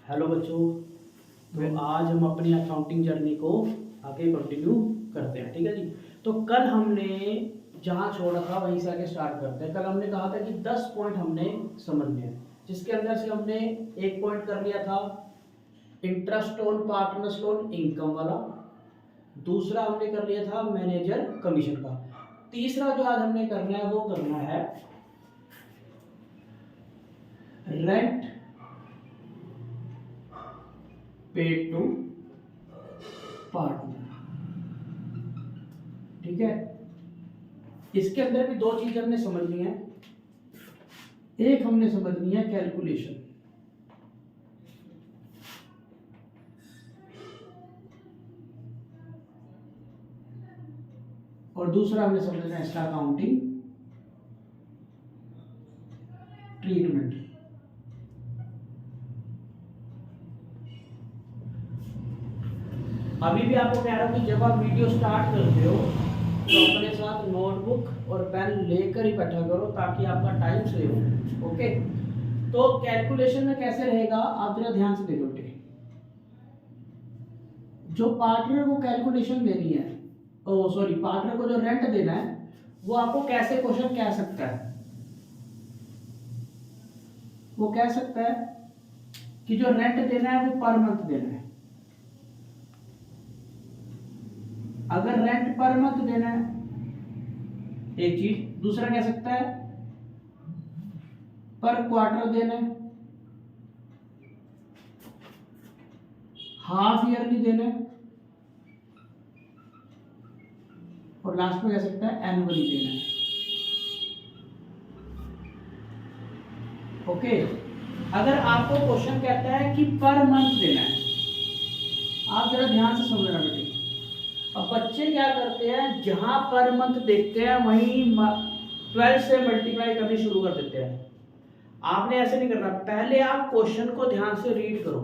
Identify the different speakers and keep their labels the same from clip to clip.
Speaker 1: Hello बच्चों। तो आज हम अपनी अकाउंटिंग जर्नी को आगे कंटिन्यू करते हैं, ठीक है जी। तो कल हमने जहाँ छोड़ा था वहीं से आगे स्टार्ट करते हैं। कल हमने कहा था कि 10 पॉइंट हमने समझने हैं, जिसके अंदर से हमने एक पॉइंट कर लिया था interest on partners loan income वाला, दूसरा हमने कर लिया था मैनेजर कमीशन का, तीसरा जो आज हमने करना है वो करना है रेंट पेड टू पार्टनर, ठीक है। इसके अंदर भी दो चीज हमने समझनी है। एक हमने समझनी है कैलकुलेशन, और दूसरा हमने समझना है इसका अकाउंटिंग ट्रीटमेंट। अभी भी आपको कह रहा हूं कि जब आप वीडियो स्टार्ट करते हो तो अपने साथ नोटबुक और पेन लेकर ही बैठा करो ताकि आपका टाइम सेव हो। ओके, तो कैलकुलेशन में कैसे रहेगा आप जरा ध्यान से देखो बेटे। जो पार्टनर को कैलकुलेशन देनी है, ओ सॉरी, पार्टनर को जो रेंट देना है वो आपको कैसे क्वेश्चन कह सकता है। वो कह सकता है कि जो रेंट देना है वो पर मंथ देना है। अगर रेंट पर मंथ देना है एक चीज, दूसरा कह सकता है पर क्वार्टर देना है, हाफ ईयरली देना है, और लास्ट में कह सकता है एनुअली देना है। ओके, अगर आपको क्वेश्चन कहता है कि पर मंथ देना है, आप जरा ध्यान से समझना बेटे। अब बच्चे क्या करते हैं, जहां पर मंथ देखते हैं वहीं 12 से मल्टीप्लाई करनी शुरू कर देते हैं। आपने ऐसे नहीं करना, पहले आप क्वेश्चन को ध्यान से रीड करो।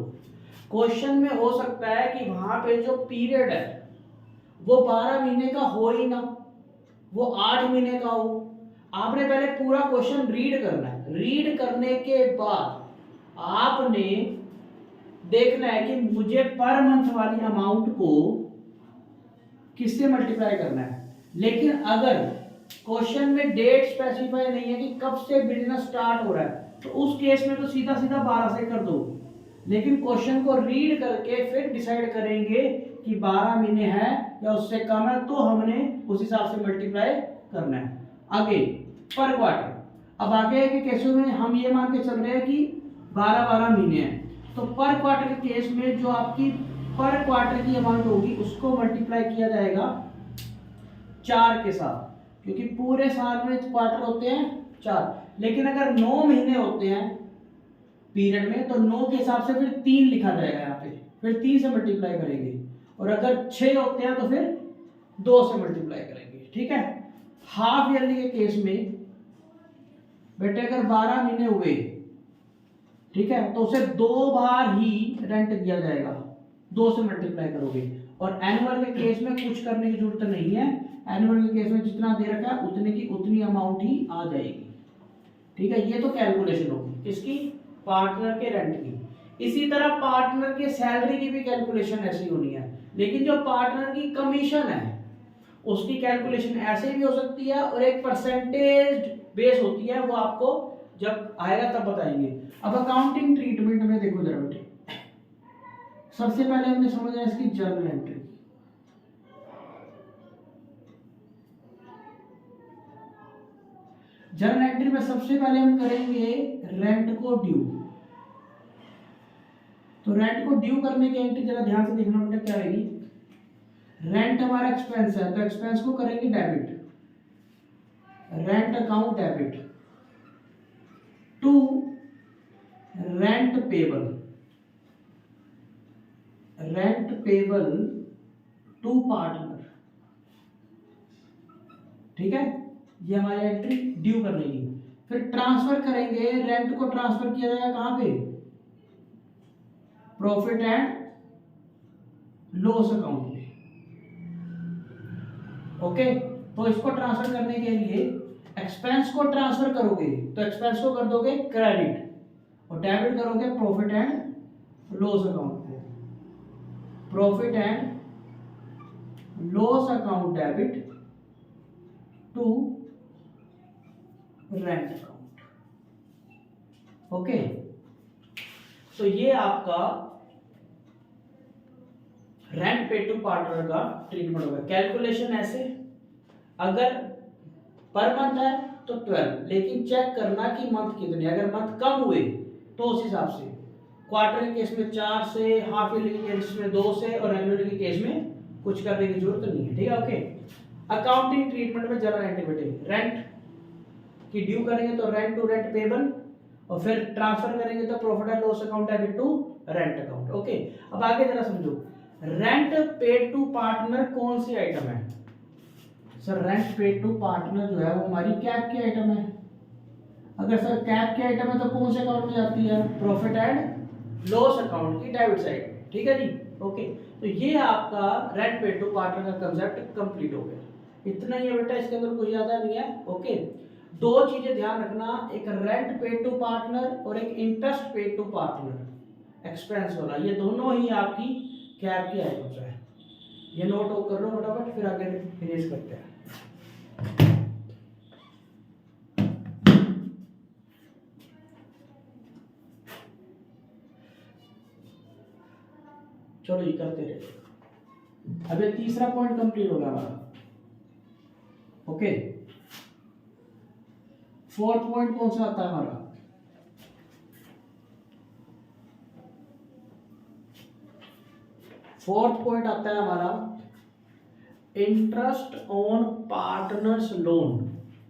Speaker 1: क्वेश्चन में हो सकता है कि वहां पे जो पीरियड है वो 12 महीने का हो ही ना, वो 8 महीने का हो। आपने पहले पूरा क्वेश्चन रीड करना है। रीड करने के बाद आपने देखना है कि मुझे पर मंथ वाली अमाउंट को किससे मल्टीप्लाई करना है। लेकिन अगर क्वेश्चन में डेट स्पेसिफाई नहीं है कि कब से बिजनेस स्टार्ट हो रहा है, तो उस केस में तो सीधा सीधा 12 से कर दो। लेकिन क्वेश्चन को रीड करके फिर डिसाइड करेंगे कि 12 महीने है या उससे कम है, तो हमने उस हिसाब से मल्टीप्लाई करना है। आगे पर क्वार्टर, अब आगे के केसों में हम ये मान के चल रहे हैं कि 12-12 महीने हैं, तो पर क्वार्टर के केस में जो आपकी पर क्वार्टर की अमाउंट होगी उसको मल्टीप्लाई किया जाएगा 4 के साथ, क्योंकि पूरे साल में क्वार्टर होते हैं 4। लेकिन अगर 9 महीने होते हैं पीरियड में, तो 9 के हिसाब से फिर 3 लिखा जाएगा यहाँ पे, फिर 3 से मल्टीप्लाई करेंगे। और अगर 6 होते हैं तो फिर 2 से मल्टीप्लाई करेंगे, ठीक है। हाफ ईयरली के केस में बेटे अगर 12 महीने हुए, ठीक है, तो उसे 2 बार ही रेंट दिया जाएगा, 2 से मल्टीप्लाई करोगे। और एनुअल के केस में कुछ करने की जरूरत नहीं है। एनुअल के केस में जितना दे रखा है उतने की उतनी अमाउंट ही आ जाएगी, ठीक है। ये तो कैलकुलेशन होगी इसकी, पार्टनर के रेंट की। इसी तरह पार्टनर के सैलरी की भी कैलकुलेशन ऐसी होनी है। लेकिन जो पार्टनर की कमीशन है उसकी कैलकुलेशन ऐसे भी हो सकती है, और एक परसेंटेज बेस होती है, वो आपको जब आएगा तब बताएंगे। अब अकाउंटिंग ट्रीटमेंट में देखो जरा बेटे, सबसे पहले हमने समझा इसकी जर्नल एंट्री। जर्नल एंट्री में सबसे पहले हम करेंगे रेंट को ड्यू। तो रेंट को ड्यू करने की एंट्री जरा ध्यान से देखना बेटा क्या रहेगी। रेंट हमारा एक्सपेंस है, तो एक्सपेंस को करेंगे debit, rent account debit to rent payable, rent payable to partner, ठीक है। ये हमारी एंट्री ड्यू करने की। फिर ट्रांसफर करेंगे, रेंट को ट्रांसफर किया जाएगा कहां पे, प्रॉफिट एंड लॉस अकाउंट में। ओके, तो इसको ट्रांसफर करने के लिए एक्सपेंस को ट्रांसफर करोगे तो एक्सपेंस को कर दोगे क्रेडिट, और डेबिट करोगे प्रॉफिट एंड लॉस अकाउंट को, profit and loss account debit to rent account. Okay, तो ये आपका रेंट पे टू पार्टनर का ट्रीटमेंट होगा। कैलकुलेशन ऐसे, अगर पर मंथ है तो 12, लेकिन चेक करना कि मंथ कितने, अगर मंथ कम हुए तो उस हिसाब से, क्वार्टर के केस में 4 से, हाफ ईयरली के केस में 2 से, और एनुअल के केस में कुछ करने की जरूरत नहीं है। ठीक है, ओके। अकाउंटिंग ट्रीटमेंट में जनरल एंटिटी, रेंट की ड्यू करेंगे तो रेंट टू रेंट पेबल, और फिर ट्रांसफर करेंगे तो profit and loss account debit to rent account. Okay, अब आगे जरा समझो, रेंट पेड टू पार्टनर कौन सी आइटम है? Sir rent paid to partner जो है वो हमारी कैप की आइटम है। अगर सर कैप की आइटम है तो कौन से अकाउंट में जाती है? प्रॉफिट एंड लॉस अकाउंट की डेबिट साइड। ठीक है जी, ओके। तो ये आपका रेंट पेड टू पार्टनर का कंसेप्ट कंप्लीट हो गया। इतना ही है बेटा, इसके अंदर कुछ ज्यादा नहीं है। ओके, दो चीजें ध्यान रखना, एक रेंट पेड टू पार्टनर और एक interest paid to partner expense वाला, ये दोनों ही आपकी कैप की आइटम्स है। ये नोट कर लो फटाफट, फिर आगे फिनिश करते हैं। चलो ये करते रहे। अभी तीसरा पॉइंट कंप्लीट हो गया हमारा। ओके, फोर्थ पॉइंट कौन सा आता है हमारा? फोर्थ पॉइंट आता है हमारा interest on partners loan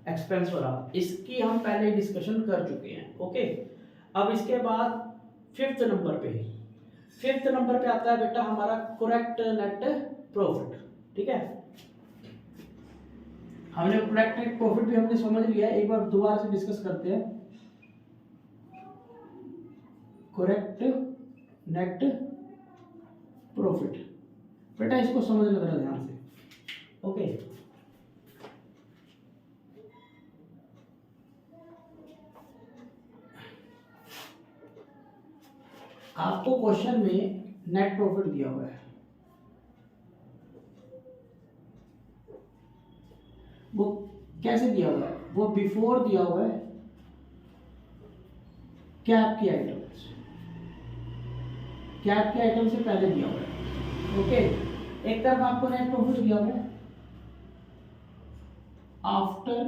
Speaker 1: expense वाला। इसकी हम पहले डिस्कशन कर चुके हैं। ओके, अब इसके बाद फिफ्थ नंबर पे आता है बेटा हमारा करेक्ट नेट प्रॉफिट। ठीक है, हमने करेक्ट नेट प्रॉफिट भी हमने समझ लिया, एक बार दोबारा से डिस्कस करते हैं। करेक्ट नेट प्रॉफिट बेटा, इसको समझना जरा ध्यान से। ओके, आपको क्वेश्चन में नेट प्रॉफिट दिया हुआ है, वो कैसे दिया हुआ है? वो बिफोर दिया हुआ है कैप की आइटम्स, कैप की आइटम से पहले दिया हुआ है। ओके, एक तरफ आपको नेट प्रॉफिट दिया हुआ है आफ्टर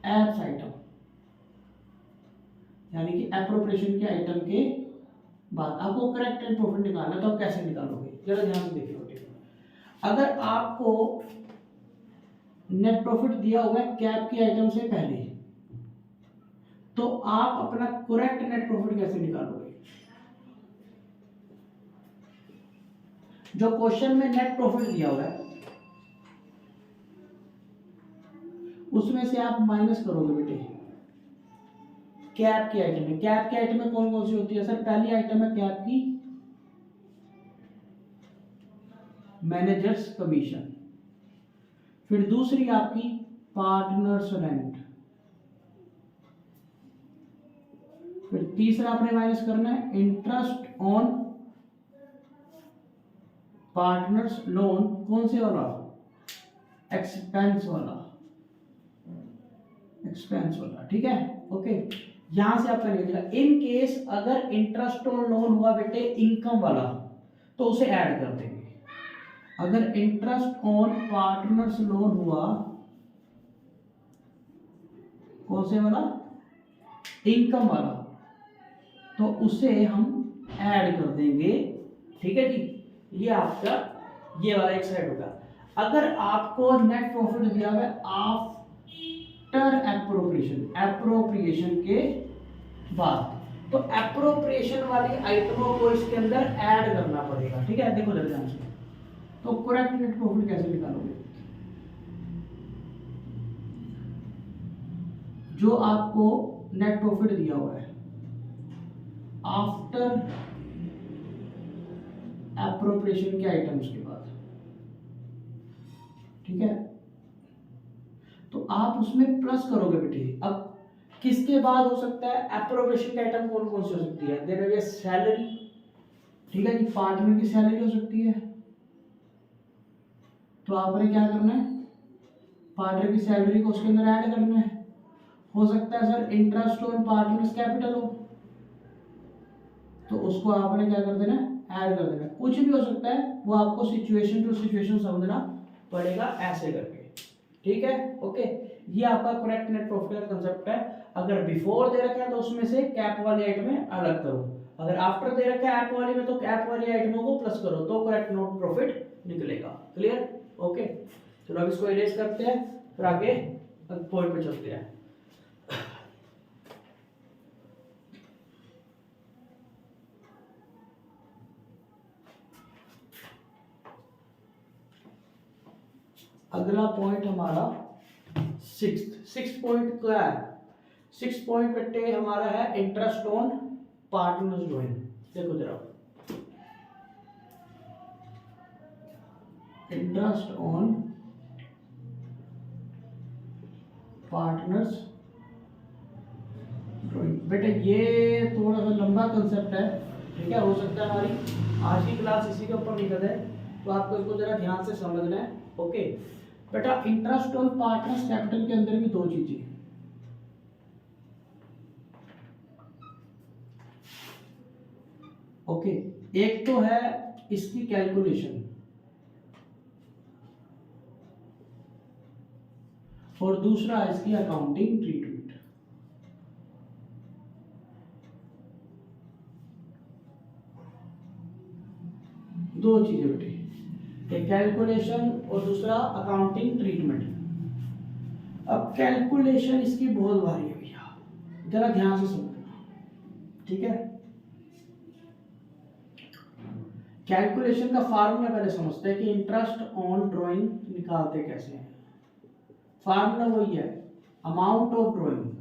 Speaker 1: एप्स आइटम, यानी कि एप्रोप्रिएशन के आइटम के बाद आपको करेक्ट नेट प्रॉफिट निकालना है। तो आप कैसे निकालोगे, जरा ध्यान से देखिए। अगर आपको नेट प्रॉफिट दिया हुआ है कैप की आइटम से पहले, तो आप अपना करेक्ट नेट प्रॉफिट कैसे निकालोगे? जो क्वेश्चन में नेट प्रॉफिट दिया हुआ है उसमें से आप माइनस करोगे बेटे कैप की आइटम में। कैप की आइटम में कौन कौन सी होती है? सर पहली आइटम है कैप की मैनेजर्स कमीशन, फिर दूसरी आपकी पार्टनर्स रेंट, फिर तीसरा आपने माइनस करना है इंटरेस्ट ऑन पार्टनर्स लोन। कौन से वाला? एक्सपेंस वाला, एक्सपेंस वाला। ठीक है, ओके। यहां से आपका लिखिएगा इन केस अगर इंटरेस्ट ऑन लोन हुआ बेटे इनकम वाला तो उसे ऐड कर देंगे। अगर इंटरेस्ट ऑन पार्टनर्स लोन हुआ, कौन से वाला? इनकम वाला, तो उसे हम ऐड कर देंगे। ठीक है जी, ये आपका ये वाला एक साइड होगा। अगर आपको नेट प्रॉफिट दिया हुआ है आफ्टर एप्रोप्रिएशन के बाद, तो एप्रोप्रिएशन वाली आइटमों को इसके अंदर ऐड करना पड़ेगा। ठीक है, देखो जरा ध्यान से। तो करेक्ट नेट प्रॉफिट कैसे निकालोगे? जो आपको नेट प्रॉफिट दिया हुआ है आफ्टर एप्रोप्रिएशन के आइटम्स के बाद, ठीक है, तो आप उसमें प्लस करोगे बेटे। अब किसके बाद हो सकता है? एप्रोप्रिएशन का आइटम कौन कौन सी हो सकती है? देयर है सैलरी, ठीक है जी, पार्टनर की सैलरी हो सकती है। तो आपने क्या करना है, पार्टनर की सैलरी को उसके अंदर ऐड करना है। हो सकता है sir interest on partners capital हो, तो उसको आपने क्या कर देना है, ऐड कर देना है। कुछ भी हो सकता है, वो आपको सिचुएशन टू सिचुएशन समझना पड़ेगा ऐसे करके, ठीक है। ओके, ये आपका करेक्ट नेट प्रॉफिट का कंसेप्ट है। अगर बिफोर दे रखा है तो उसमें से कैप वाली आइटमें अलग करो, अगर आफ्टर दे रखा है ऐप वाली में तो ऐप वाली आइटमों को प्लस करो, तो करेक्ट नेट प्रॉफिट निकलेगा। क्लियर? ओके, चलो अब इसको इरेज करते हैं, फिर आगे पॉइंट पे चलते हैं। अगला पॉइंट हमारा सिक्स पॉइंट क्या है? 6 पॉइंट बेटे हमारा है इंटरेस्ट ऑन पार्टनर्स ड्राइंग। देखो जरा, इंटरेस्ट ऑन पार्टनर्स ड्राइंग। बेटे ये थोड़ा सा लंबा कंसेप्ट है, ठीक है। हो सकता है हमारी आज की क्लास इसी के ऊपर निकल जाए, तो आपको इसको जरा ध्यान से समझना है। ओके बेटा, इंटरेस्ट ऑन पार्टनर्स कैपिटल के अंदर भी दो चीजें, ओके। एक तो है इसकी कैलकुलेशन और दूसरा है इसकी अकाउंटिंग ट्रीटमेंट। दो चीजें बेटे, एक कैलकुलेशन और दूसरा अकाउंटिंग ट्रीटमेंट। अब कैलकुलेशन इसकी बहुत भारी है भैया, जरा ध्यान से समझना, ठीक है। कैलकुलेशन का फार्मूला पहले समझते हैं कि इंटरेस्ट ऑन ड्राइंग निकालते कैसे हैं। फार्मूला वही है, amount of drawing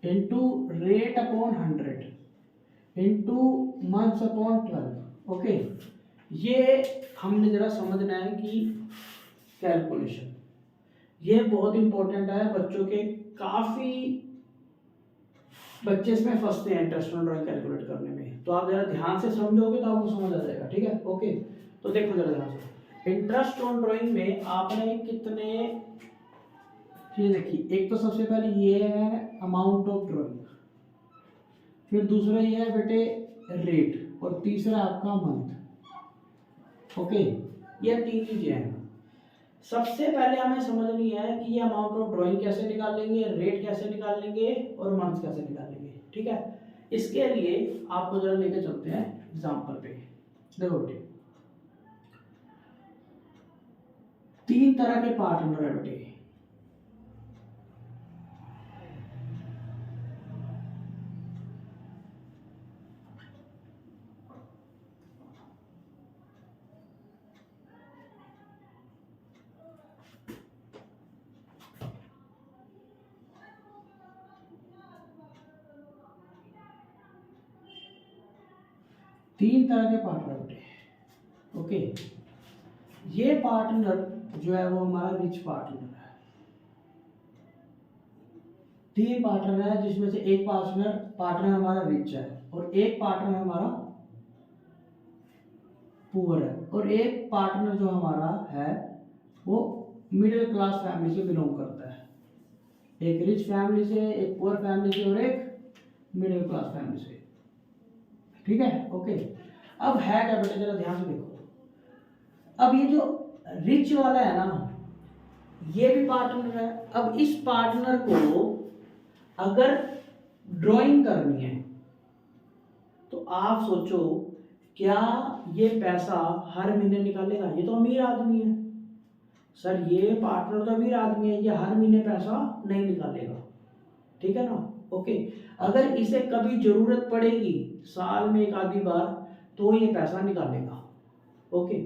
Speaker 1: into rate upon 100 into months upon 12। Okay, ये हमने जरा समझना है कि कैलकुलेशन ये बहुत इंपॉर्टेंट है बच्चों के, काफी बच्चे इसमें फंसते हैं इंटरेस्ट ऑन ड्राइंग कैलकुलेट करने में। तो आप जरा ध्यान से समझोगे तो आपको समझ आ जाएगा, ठीक है। ओके, तो देखो जरा ध्यान से, इंटरेस्ट ऑन ड्राइंग में आपने कितने चीज देखी। एक तो सबसे पहले ये है अमाउंट ऑफ ड्राइंग, फिर दूसरा ये है बेटे रेट, और तीसरा आपका मंथ। ओके, ये तीन चीजें हैं। सबसे पहले हमें समझनी है कि ये अमाउंट ऑफ ड्राइंग कैसे निकाल लेंगे, रेट कैसे निकाल लेंगे और मंथ कैसे निकाल लेंगे, ठीक है। इसके लिए आपको जरा लेके चलते हैं एग्जांपल पे। देखो बेटे, तीन तरह के पार्टनर है बेटे। तीन तरह के पार्टनर बेटे, ओके। ये पार्टनर जो है वो हमारा रिच पार्टनर है। तीन पार्टनर है जिसमें से एक पार्टनर पार्टनर हमारा रिच है और एक पार्टनर हमारा पुअर है, और एक पार्टनर जो हमारा है वो मिडिल क्लास फैमिली से बिलोंग करता है। एक रिच फैमिली से, एक पुअर फैमिली से और एक मिडिल क्लास फैमिली से, ठीक है। ओके, अब है क्या बेटा, जरा ध्यान से देखो। अब ये जो रिच वाला है ना, ये भी पार्टनर है। अब इस पार्टनर को अगर ड्राइंग करनी है तो आप सोचो, क्या ये पैसा हर महीने निकालेगा? ये तो अमीर आदमी है सर, ये पार्टनर तो अमीर आदमी है, ये हर महीने पैसा नहीं निकालेगा, ठीक है ना। ओके, अगर इसे कभी जरूरत पड़ेगी साल में एक आधी बार तो ये पैसा निकालेगा। ओके,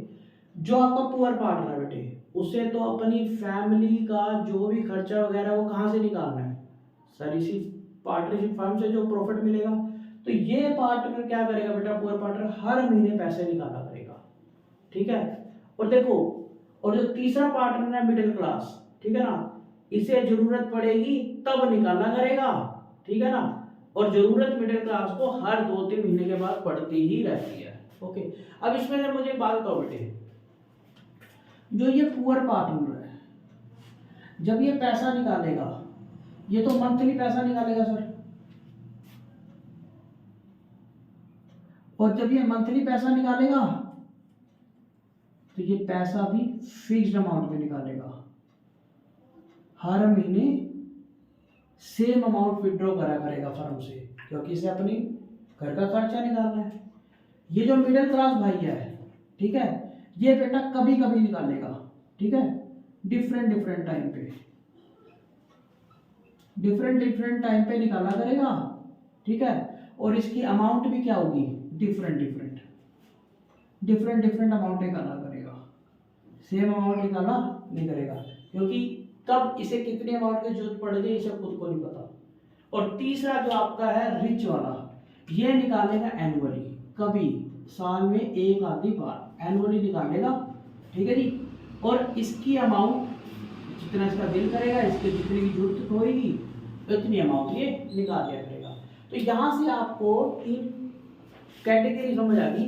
Speaker 1: जो आपका पुअर पार्टनर है बेटे, उसे तो अपनी फैमिली का जो भी खर्चा वगैरह वो कहाँ से निकालना है सर? इसी पार्टनरशिप फर्म से जो प्रॉफिट मिलेगा। तो ये पार्टनर क्या करेगा बेटा, पुअर पार्टनर हर महीने पैसे निकाला करेगा, ठीक है। और देखो, और जो तीसरा पार्टनर है मिडिल क्लास, ठीक है ना, इसे जरूरत पड़ेगी तब निकाला करेगा, ठीक है ना, और जरूरत मिडिल क्लास को हर 2-3 महीने के बाद पड़ती ही रहती है। ओके, अब इसमें से मुझे एक बात बताओ बेटे, जो ये पुअर पार्टनर है, जब ये पैसा निकालेगा, ये तो मंथली पैसा निकालेगा सर, और जब ये मंथली पैसा निकालेगा तो ये पैसा भी फिक्स्ड अमाउंट में निकालेगा, हर महीने सेम अमाउंट विड्रॉ करा करेगा फर्म से, क्योंकि इसे अपनी घर का खर्चा निकालना है। ये जो मिडिल क्लास भाई है, ठीक है, ये बेटा कभी कभी निकालेगा, ठीक है, डिफरेंट डिफरेंट टाइम पे निकाला करेगा, ठीक है, और इसकी अमाउंट भी क्या होगी, डिफरेंट अमाउंट निकाला करेगा, सेम अमाउंट निकाला नहीं करेगा, क्योंकि तब इसे कितने अमाउंट की जरूरत पड़ जाए इसे खुद को नहीं पता। और तीसरा जो आपका है रिच वाला, ये निकालेगा एनुअली, कभी साल में एक आधी बार एनुअली निकालेगा, ठीक है जी, और इसकी अमाउंट जितना इसका दिल करेगा, इसके जितनी की जरूरत होगी उतनी अमाउंट ये निकाल दिया करेगा। तो यहाँ से आपको 3 कैटेगरी समझ आ गई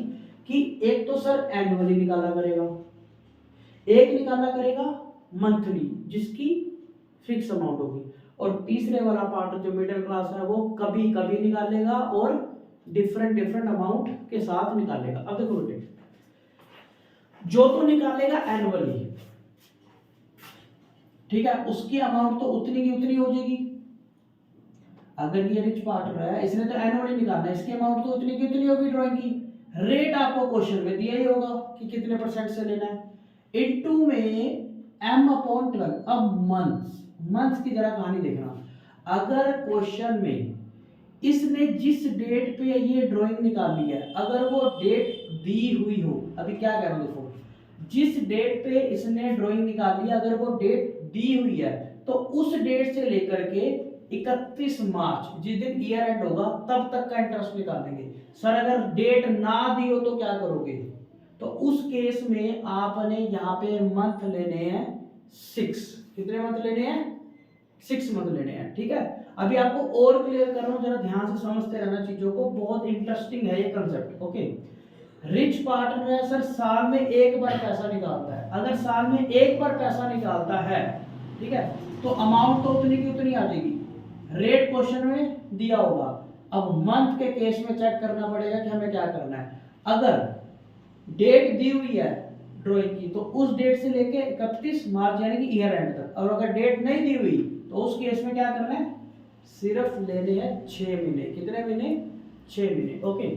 Speaker 1: कि एक तो सर एनुअली निकाला करेगा, एक निकाला करेगा मंथली जिसकी फिक्स अमाउंट होगी, और तीसरे वाला पार्ट जो मिडिल क्लास है वो कभी कभी निकालेगा और डिफरेंट अमाउंट के साथ निकालेगा। अब देखो बेटे, जो तो निकालेगा एनुअली, ठीक है, उसकी अमाउंट तो उतनी की उतनी हो जाएगी। अगर ये रिच पार्टनर है, इसने तो एनुअली निकालना है, इसकी अमाउंट तो उतनी की उतनी होगी ड्राइंग की। रेट आपको क्वेश्चन में दिया ही होगा कि कितने % से लेना है, इनटू में m/12। अब मंथ्स की जरा कहानी देखना, अगर क्वेश्चन में इसने जिस डेट पे ये ड्राइंग निकाली है, अगर वो डेट दी हुई हो, अभी क्या करें देखो, जिस डेट पे इसने ड्राइंग निकाली है अगर वो डेट दी हुई है तो उस डेट से लेकर के 31 मार्च जिस दिन ईयर एंड होगा तब तक का इंटरेस्ट निकालेंगे। सर अगर डेट ना दी हो तो क्या करोगे, तो उस केस में आपने यहाँ पे मंथ लेने हैं 6। कितने मंथ लेने हैं, 6 मंथ लेने हैं, ठीक है। अभी आपको और क्लियर कर रहा हूं, जरा ध्यान से समझते रहना चीजों को, बहुत इंटरेस्टिंग है ये कंसेप्ट। ओके, रिच पार्टनर है सर, साल में एक बार पैसा निकालता है, अगर साल में एक बार पैसा निकालता है, ठीक है, तो अमाउंट तो उतनी की उतनी आ जाएगी, रेट क्वेश्चन में दिया होगा। अब मंथ के केस में चेक करना पड़ेगा कि हमें क्या करना है। अगर डेट दी हुई है ड्राइंग की तो उस डेट से लेके 31 मार्च यानी कि ईयर एंड तक, और अगर डेट नहीं दी हुई तो उस केस में क्या करना है, सिर्फ लेने हैं 6 महीने। कितने महीने, 6 महीने। ओके,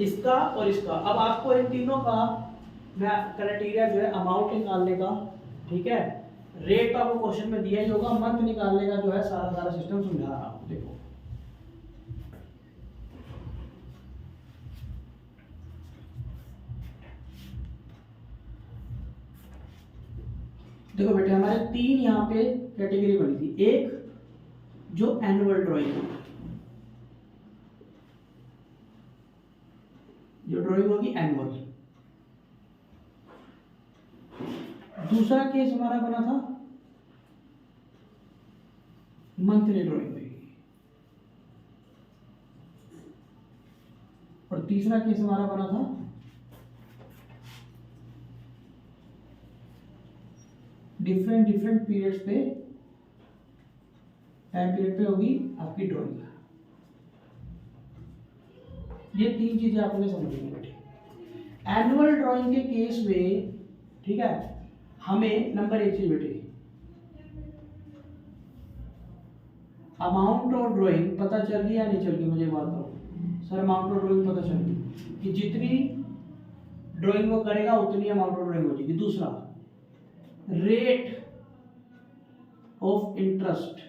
Speaker 1: इसका और इसका। अब आपको इन तीनों का मैं क्राइटेरिया जो है अमाउंट निकालने का, ठीक है, रेट तो आपको क्वेश्चन में दिया ही होगा, मंथ निकालने का जो है सारा सिस्टम समझा रहा हूं। देखो देखो बेटे, हमारे 3 यहाँ पे कैटेगरी बनी थी। एक जो एनुअल ड्राइंग, जो ड्राइंग होगी एनुअल। दूसरा केस हमारा बना था मंथली ड्राइंग होगी, और तीसरा केस हमारा बना था डिफरेंट पीरियड्स पे, टाइम पीरियड पे होगी आपकी ड्राइंग। ये 3 चीजें आपने समझनी है बेटे। एनुअल ड्राइंग के केस में, ठीक है, हमें नंबर 1 चीज बेटे, अमाउंट ऑफ ड्राइंग पता चल गई या नहीं चल गई, मुझे बात बताओ सर। अमाउंट ऑफ ड्राइंग पता चल गई कि जितनी ड्राइंग वो करेगा उतनी अमाउंट ऑफ ड्राइंग हो जाएगी। दूसरा, रेट ऑफ इंटरेस्ट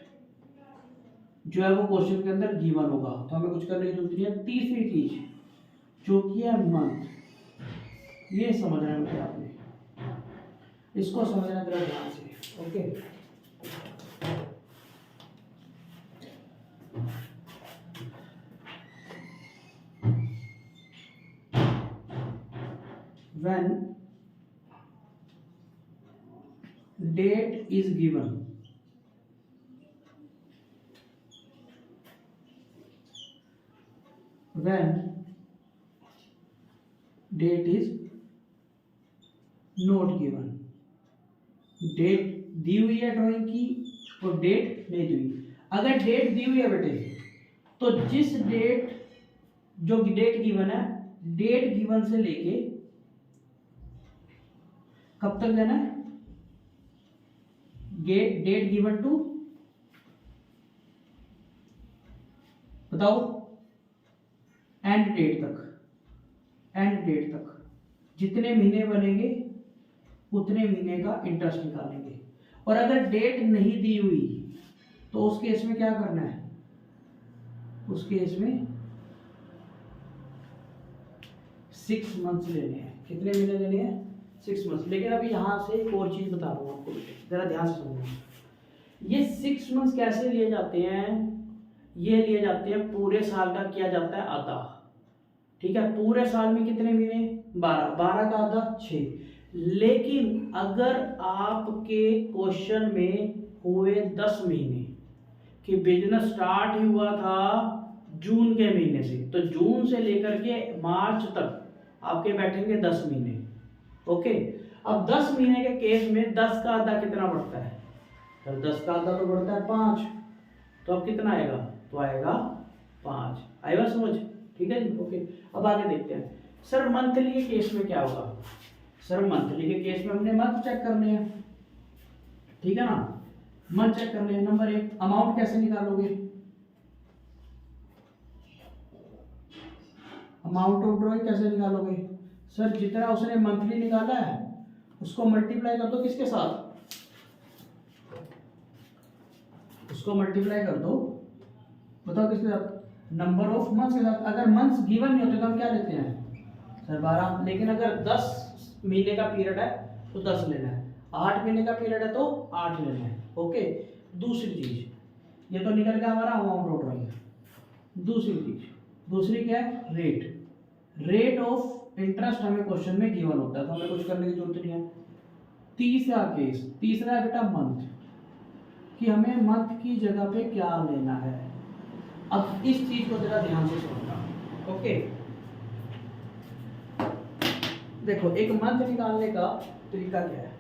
Speaker 1: जो है वो क्वेश्चन के अंदर गिवन होगा, तो हमें कुछ करने की जरूरत नहीं है। तीसरी चीज जो कि है मंथ, ये समझना है आपने, इसको समझना जरा ध्यान से। Okay, when date is given, when date is not given. Date दी हुई है ड्राइंग की और डेट नहीं दी हुई। अगर डेट दी हुई है बेटे तो जिस डेट, जो डेट गिवन है, डेट गिवन से लेके कब तक देना है, डेट गिवन टू, बताओ, एंड डेट तक। एंड डेट तक जितने महीने बनेंगे उतने महीने का इंटरेस्ट निकालेंगे। और अगर डेट नहीं दी हुई तो उस केस में क्या करना है, उस केस में 6 मंथ्स लेने हैं। कितने महीने लेने हैं, 6 मंथ्स। लेकिन अभी यहाँ से एक और चीज बता रहा हूँ आपको, जरा ध्यान से सुनो। ये 6 मंथ्स कैसे लिए जाते हैं, ये लिए जाते हैं पूरे साल का किया जाता है आधा, ठीक है। पूरे साल में कितने महीने, 12, 12 का आधा 6। लेकिन अगर आपके क्वेश्चन में हुए 10 महीने कि बिजनेस स्टार्ट ही हुआ था जून के महीने से, तो जून से लेकर के मार्च तक आपके बैठेंगे 10 महीने, ओके। अब 10 महीने के केस में 10 का आधा कितना बढ़ता है, तो 10 का आधा तो बढ़ता है 5, तो अब कितना आएगा, तो आएगा 5। आएगा समझ, ठीक है जी, ओके। अब आगे देखते हैं, सर मंथली के केस में क्या होगा। सर मंथली के केस में हमने मंथ चेक करने हैं, ठीक है ना, मंथ चेक करने हैं। नंबर 1, अमाउंट कैसे निकालोगे, अमाउंट ऑफ ड्रॉइंग कैसे निकालोगे। सर जितना उसने मंथली निकाला है उसको मल्टीप्लाई कर दो किसके साथ, उसको मल्टीप्लाई कर दो, बताओ किसके साथ, नंबर ऑफ मंथ्स के साथ। अगर मंथ्स गिवन नहीं होते तो हम क्या लेते हैं सर 12, लेकिन अगर 10 महीने का पीरियड है तो 10 लेना है, 8 महीने का पीरियड है तो 8 लेना है, ओके। दूसरी चीज, ये तो निकल गया हमारा अमाउंट ऑफ ड्रॉइंग। दूसरी चीज, दूसरी क्या है, रेट। रेट ऑफ इंटरेस्ट हमें क्वेश्चन में गिवन होता है तो हमें कुछ करने की जरूरत नहीं है। तीसरा केस, तीसरा है बेटा मंथ, कि हमें मंथ की जगह पे क्या लेना है। अब इस चीज को जरा ध्यान से समझना, ओके। देखो एक मंथ निकालने का तरीका क्या है,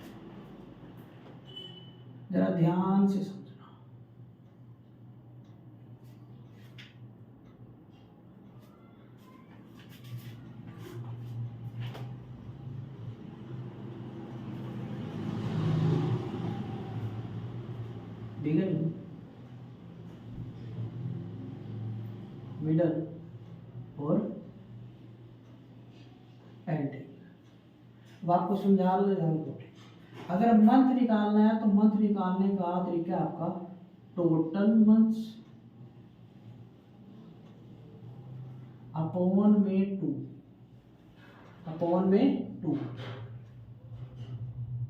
Speaker 1: जरा ध्यान से समझना। बिगिनिंग, मिडल और एंडिंग। अब आपको समझा लो ध्यान को। अगर मंथ निकालना है तो मंथ निकालने का तरीका है आपका टोटल मंथ्स अपॉन में 2, अपॉन में 2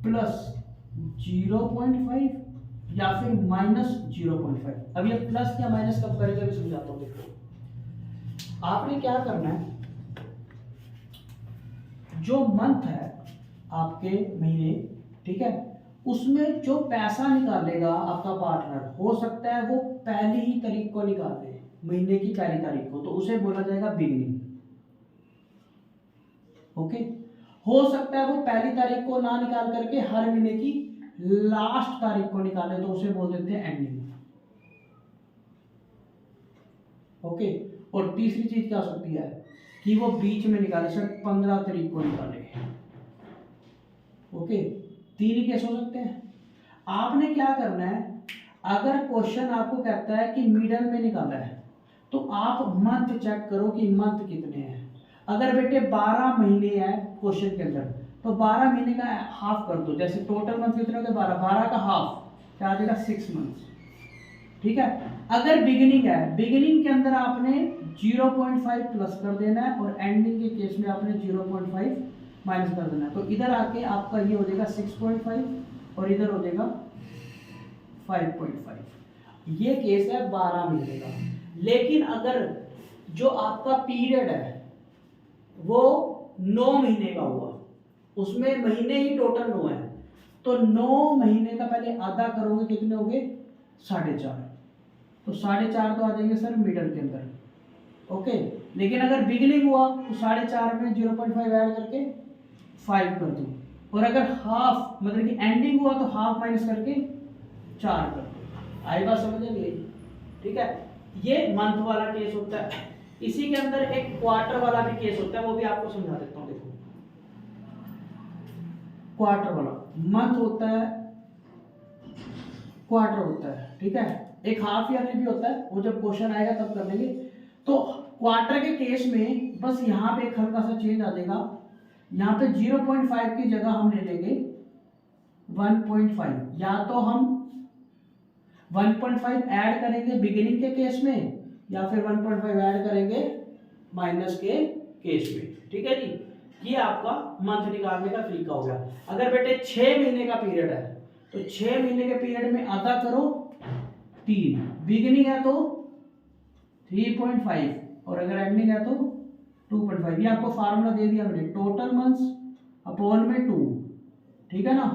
Speaker 1: प्लस 0.5 या फिर माइनस 0.5। अब ये प्लस या माइनस कब करेंगे मैं समझाता हूँ। देखो आपने क्या करना है, जो मंथ है आपके महीने, ठीक है, उसमें जो पैसा निकालेगा आपका पार्टनर, हो सकता है वो पहली ही तारीख को निकाले, महीने की पहली तारीख को, तो उसे बोला जाएगा बिगिनिंग, ओके। हो सकता है वो पहली तारीख को ना निकाल करके हर महीने की लास्ट तारीख को निकाले, तो उसे बोल देते हैं एंडिंग, ओके। और तीसरी चीज क्या हो सकती है कि वो बीच में निकाले, सिर्फ 15 तारीख को निकाले, ओके। 3 केस हो सकते हैं। आपने क्या करना है, अगर क्वेश्चन आपको कहता है कि मिडल में निकाला है तो आप मंथ चेक करो कि मंथ कितने हैं। अगर बेटे 12 महीने है क्वेश्चन के अंदर तो 12 महीने का हाफ कर दो, जैसे टोटल मंथ कितने होते हैं 12, 12 का हाफ क्या आ जाएगा 6 मंथ्स, ठीक है। अगर बिगिनिंग है, बिगिनिंग के अंदर आपने 0.5 प्लस कर देना है और एंडिंग के केस में आपने 0.5 माइनस कर देना है, तो इधर आके आपका ये हो जाएगा 6.5 और इधर हो जाएगा 5.5। ये केस है 12 महीने का। लेकिन अगर जो आपका पीरियड है वो 9 महीने का हुआ, उसमें महीने ही टोटल 9 है, तो 9 महीने का पहले आधा करोगे कितने हो गए 4.5, तो 4.5 तो आ जाएंगे सर मिडल के अंदर, ओके। लेकिन अगर बिगिनिंग हुआ तो 4.5 में 0.5 ऐड करके 5 कर दो, और अगर हाफ मतलब कि एंडिंग हुआ तो हाफ माइनस करके 4 कर दो। आई बात समझ गई, ठीक है। ये मंथ वाला केस होता है। इसी के अंदर एक क्वार्टर वाला भी केस होता है, वो भी आपको समझा देता हूँ। देखो क्वार्टर वाला मंथ होता है, क्वार्टर होता है, ठीक है। एक हाफ ईयरली भी होता है, वो जब क्वेश्चन आएगा तब कर लेंगे। तो क्वार्टर के केस में बस यहाँ पे एक हल्का सा चेंज आ जाएगा, यहाँ पे 0.5 की जगह हम ले लेंगे 1.5, या तो हम 1.5 ऐड करेंगे बिगिनिंग के केस में, या फिर 1.5 ऐड करेंगे माइनस के केस में, ठीक है जी। ये आपका मंथ निकालने का तरीका हो गया। अगर बेटे 6 महीने का पीरियड है तो 6 महीने के पीरियड में आधा करो 3, बिगिनिंग है तो 3.5, और अगर एंडिंग है तो 2.5। ये आपको फार्मूला दे दिया मैंने, टोटल मंथ्स अपॉन में 2, ठीक है ना।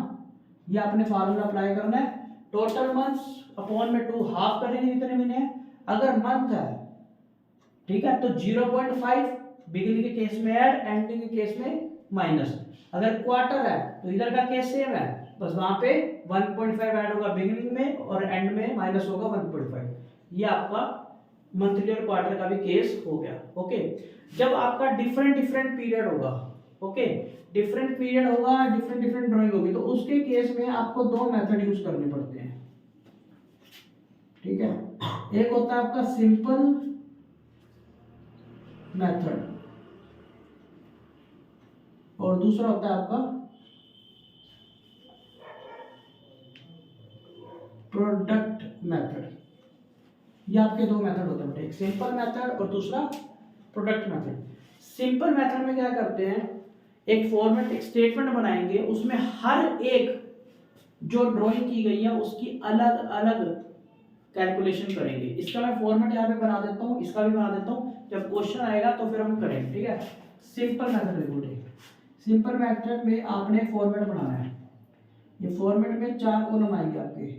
Speaker 1: ये आपने फार्मूला अप्लाई करना है, टोटल मंथ्स अपॉन में 2, हाफ करेंगे कितने महीने हैं। अगर मंथ है, ठीक है, तो 0.5 बिगिनिंग के केस में ऐड, एंडिंग के केस में माइनस। अगर क्वार्टर है तो इधर का केस सेम है, बस वहां पे 1.5 ऐड होगा बिगिनिंग में और एंड में माइनस होगा 1.5। ये आपका मंथली और क्वार्टर का भी केस हो गया, ओके। जब आपका डिफरेंट डिफरेंट पीरियड होगा, ओके, डिफरेंट पीरियड होगा, डिफरेंट डिफरेंट ड्राइंग होगी, तो उसके केस में आपको 2 मेथड यूज करने पड़ते हैं, ठीक है। एक होता है आपका सिंपल मेथड और दूसरा होता है आपका प्रोडक्ट मेथड। ये आपके 2 मेथड होते हैं, एक सिंपल मेथड और दूसरा प्रोडक्ट मेथड। सिंपल मेथड में क्या करते हैं, एक फॉर्मेट, एक स्टेटमेंट बनाएंगे, उसमें हर एक जो ड्राइंग की गई है उसकी अलग अलग कैलकुलेशन करेंगे। इसका मैं फॉर्मेट यहाँ पे बना देता हूँ, इसका भी बना देता हूँ, जब क्वेश्चन आएगा तो फिर हम करेंगे, ठीक है। सिंपल मेथड देखो, सिंपल मेथड में आपने फॉर्मेट बनाना है। ये फॉर्मेट में 4 कॉलम आएंगे आपके,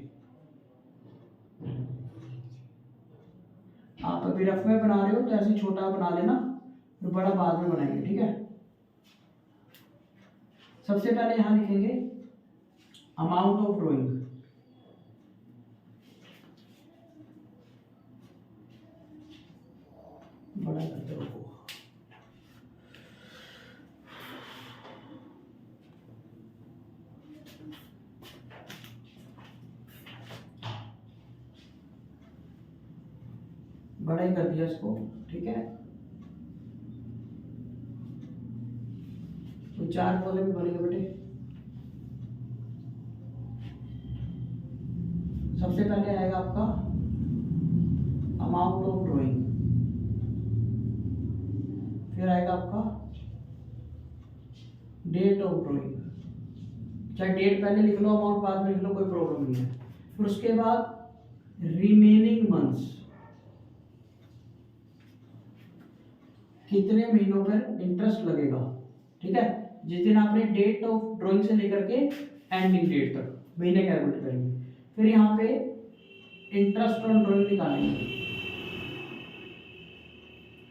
Speaker 1: आप अभी रफ में बना रहे हो तो ऐसे छोटा बना लेना, फिर बड़ा बाद में बनाएंगे, ठीक है। सबसे पहले यहां लिखेंगे अमाउंट ऑफ ड्राइंग, बड़ा करते रहो, बड़ा ही कर दिया इसको, ठीक है। तो 4 कॉलम बनेंगे बेटे। सबसे पहले आएगा आपका अमाउंट ऑफ ड्राइंग, फिर आएगा आपका डेट ऑफ ड्राइंग, चाहे डेट पहले लिख लो अमाउंट बाद में लिख लो, कोई प्रॉब्लम नहीं है। फिर उसके बाद रिमेनिंग मंथ्स, कितने महीनों पर इंटरेस्ट लगेगा, ठीक है। जिस दिन आपने डेट ऑफ ड्राइंग से लेकर के एंडिंग डेट तक महीने कैलकुलेट करेंगे। फिर यहाँ पे इंटरेस्ट ऑन ड्राइंग निकालेंगे,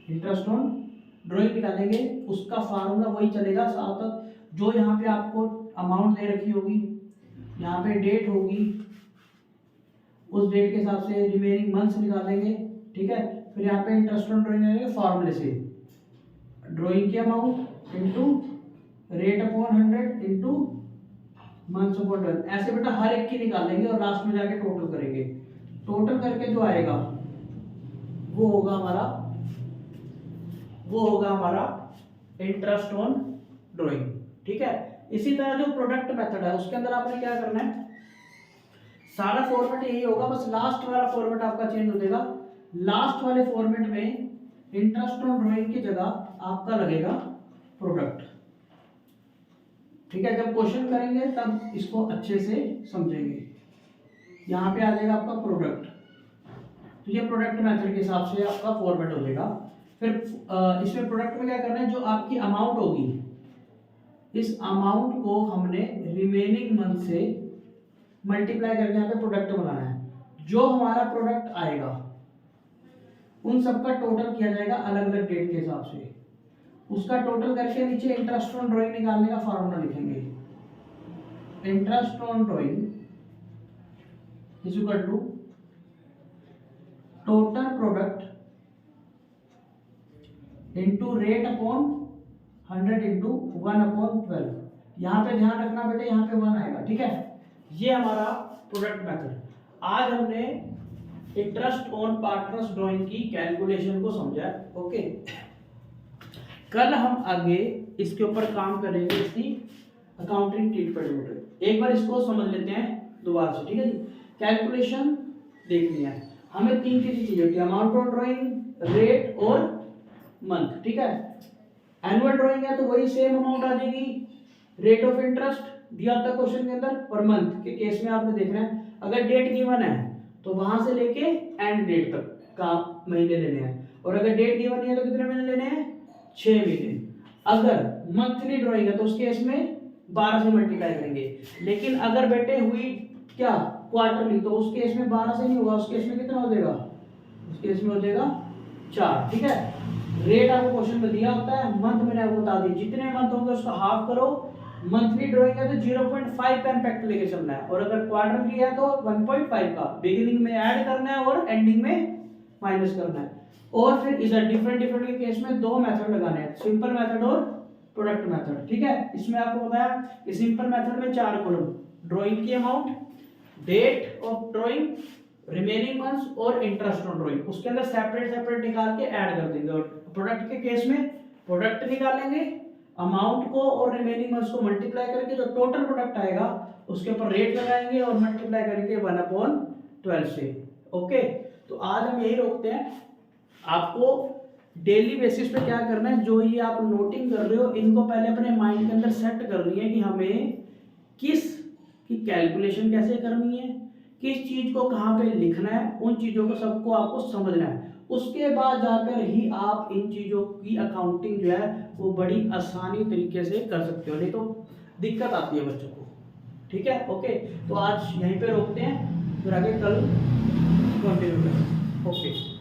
Speaker 1: इंटरेस्ट ऑन ड्राइंग निकालेंगे, उसका फार्मूला वही चलेगा साथ, जो यहाँ पे आपको अमाउंट दे रखी होगी, यहाँ पे डेट होगी, उस डेट के हिसाब से रिमेनिंग मंथ्स निकालेंगे, ठीक है। फिर यहाँ पे इंटरेस्ट ऑन ड्राइंग निकालेंगे फार्मूले से, ड्राइंग की amount into rate upon 100 into months upon 12, ऐसे बेटा हर एक की निकालेंगे और लास्ट में जाके टोटल करेंगे। टोटल करके जो आएगा वो होगा हमारा इंटरेस्ट ऑन ड्राइंग, ठीक है। इसी तरह जो प्रोडक्ट मेथड है उसके अंदर आपने क्या करना है, सारा फॉर्मेट यही होगा, बस लास्ट वाला फॉर्मेट आपका चेंज हो जाएगा। लास्ट वाले फॉर्मेट में इंटरेस्ट ऑन ड्राइंग की जगह आपका लगेगा प्रोडक्ट, ठीक है। जब क्वेश्चन करेंगे तब इसको अच्छे से समझेंगे। यहाँ पे आ जाएगा आपका प्रोडक्ट, तो ये प्रोडक्ट मेथड के हिसाब से आपका फॉर्मेट हो जाएगा। फिर इसमें प्रोडक्ट में क्या करना है, जो आपकी अमाउंट होगी, इस अमाउंट को हमने रिमेनिंग मंथ से मल्टीप्लाई करके यहाँ पे प्रोडक्ट बनाना है। जो हमारा प्रोडक्ट आएगा उन सबका टोटल किया जाएगा अलग अलग डेट के हिसाब से, उसका टोटल करके नीचे इंटरेस्ट ऑन ड्राइंग निकालने का फॉर्मूला लिखेंगे। Interest on drawing is equal to total product into rate upon 100 into 1/12। यहाँ पे ध्यान रखना बेटे, यहाँ पे 1 आएगा, ठीक है। ये हमारा प्रोडक्ट मेथड। आज हमने इंटरेस्ट ऑन पार्टनर्स ड्राइंग की कैलकुलेशन को समझा, ओके। कल हम आगे इसके ऊपर काम करेंगे, इसकी अकाउंटिंग ट्रीटमेंट। एक बार इसको समझ लेते हैं दोबारा से, ठीक है जी। कैलकुलेशन देखनी है हमें, 3 चीजें चाहिए होती है, अमाउंट ऑफ ड्राइंग, रेट और मंथ, ठीक है। एनुअल ड्राइंग है तो वही सेम अमाउंट आ जाएगी, रेट ऑफ इंटरेस्ट दिया होता है क्वेश्चन के अंदर, और मंथ के केस में आपने देखना है अगर डेट गिवन है तो वहां से लेके एंड डेट तक का महीने लेने हैं, और अगर डेट गिवन नहीं है तो कितने महीने लेने हैं, 6 महीने। अगर मंथली ड्राइंग है तो उस केस में 12 से मल्टीप्लाई करेंगे, लेकिन अगर बेटे हुई क्या क्वार्टरली तो उस केस में 12 से नहीं होगा, उस केस में कितना हो जाएगा, उस केस में हो जाएगा 4, ठीक है। रेट आपको क्वेश्चन में दिया होता है, मंथ मैंने आपको बता दी, जितने मंथ होंगे उसका हाफ करो। मंथली ड्राइंग है तो 0.5 का इम्पैक्ट लेके चलना है, और अगर क्वार्टरली है तो 1.5 का बिगिनिंग में ऐड करना है और एंडिंग में माइनस करना है। और फिर इधर डिफरेंट डिफरेंट के केस में 2 मेथड लगाने हैं, सिंपल मेथड और प्रोडक्ट मेथड, ठीक है। इसमें आपको बताया कि सिंपल मेथड में 4 कॉलम, ड्राइंग की amount, date of drawing, remaining months और इंटरेस्ट ऑन ड्राइंग, उसके अंदर सेपरेट सेपरेट निकाल के ऐड कर देंगे। और प्रोडक्ट के केस में प्रोडक्ट निकालेंगे, अमाउंट को और रिमेनिंग मंथ्स को मल्टीप्लाई करके जो टोटल प्रोडक्ट आएगा उसके ऊपर रेट लगाएंगे और मल्टीप्लाई करेंगे 1/12 से, ओके। तो आज हम यही रोकते हैं। आपको डेली बेसिस पे क्या करना है, जो ये आप नोटिंग कर रहे हो इनको पहले अपने माइंड के अंदर सेट करनी है कि हमें किस की कैलकुलेशन कैसे करनी है, किस चीज को कहाँ पे लिखना है, उन चीजों को सबको आपको समझना है। उसके बाद जाकर ही आप इन चीजों की अकाउंटिंग जो है वो बड़ी आसानी तरीके से कर सकते हो, नहीं तो दिक्कत आती है बच्चों को, ठीक है, ओके। तो आज यहीं पे रोकते हैं, फिर आगे कल कंटिन्यू करें, ओके।